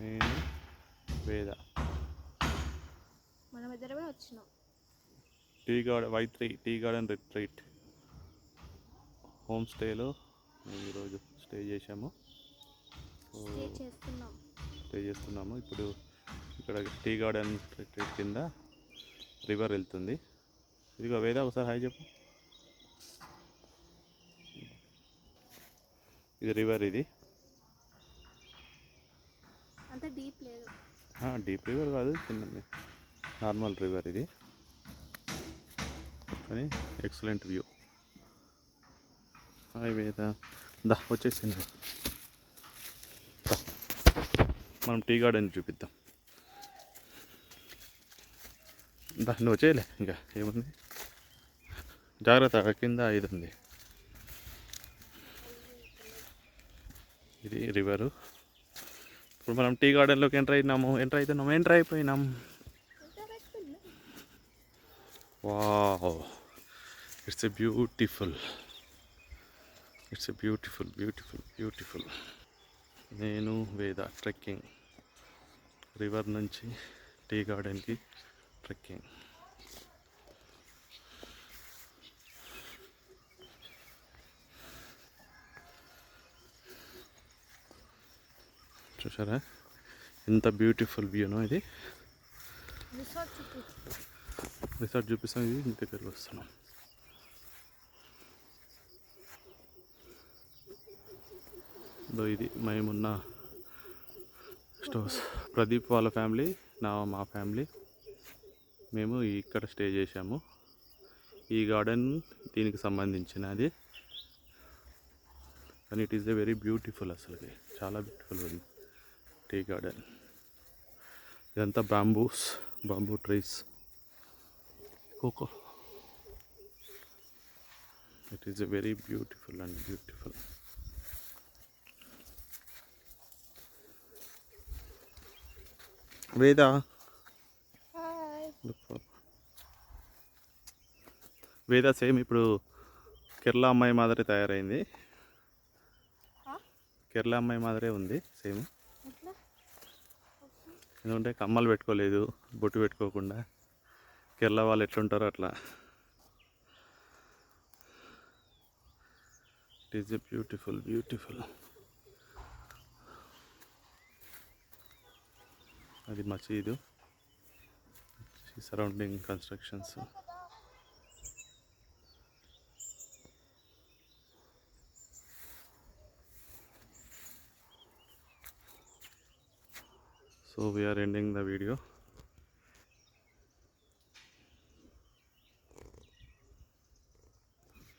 నేను వేద మనం ఇద్దరమే వచ్చినాం. Tea garden Y3 tea garden retreat home స్టేలో మేము ఈరోజు స్టే చేసాము. స్టే చేస్తున్నాము. ఇప్పుడు ఇక్కడ టీ గార్డెన్ రిట్రీట్ కింద రివర్ వెళ్తుంది. ఇదిగో వేద ఒకసారి హాయ్ చెప్పు. ఇది రివర్, ఇది అంత డీప్ లేదు. డీప్ రివర్ కాదు, చిన్న నార్మల్ రివర్ ఇది. కానీ ఎక్సలెంట్ వ్యూ. హాయ్ వేద, దా వచ్చేసింది. మనం టీ గార్డెన్ చూపిద్దాం. దా నువ్వు వచ్చేయలే, ఇంకా ఏముంది, జాగ్రత్త కింద ఇది ఉంది. ఇది రివరు. ఇప్పుడు మనం టీ గార్డెన్లోకి ఎంటర్ అయిపోయినాం. Wow, it's a beautiful beautiful. నేను వేద ట్రెక్కింగ్, రివర్ నుంచి టీ గార్డెన్కి ట్రెక్కింగ్. చూసారా ఎంత బ్యూటిఫుల్ వ్యూనో ఇది. రిసార్ట్ చూపిస్తాం. ఇది ఇంటి దగ్గరికి వస్తున్నాం. ఇది మేమున్న స్టోర్స్. ప్రదీప్ వాళ్ళ ఫ్యామిలీ, మా ఫ్యామిలీ, మేము ఇక్కడ స్టే చేసాము. ఈ గార్డెన్ దీనికి సంబంధించినది. కానీ it is a very beautiful, అసలుకి చాలా బ్యూటిఫుల్ ఉంది టీ గార్డెన్. ఇదంతా bamboo trees, cocoa. It is a very beautiful. Veda, Veda same ఇప్పుడు కేరళ అమ్మాయి మాదిరి తయారైంది. కేరళ అమ్మాయి మాదిరే ఉంది సేమ్. ఎందుకంటే కమ్మలు పెట్టుకోలేదు, బొట్టు పెట్టుకోకుండా కేరళ వాళ్ళు ఎట్లుంటారో అట్లా. It is a beautiful. అది మసీదు, surrounding constructions. So we are ending the video.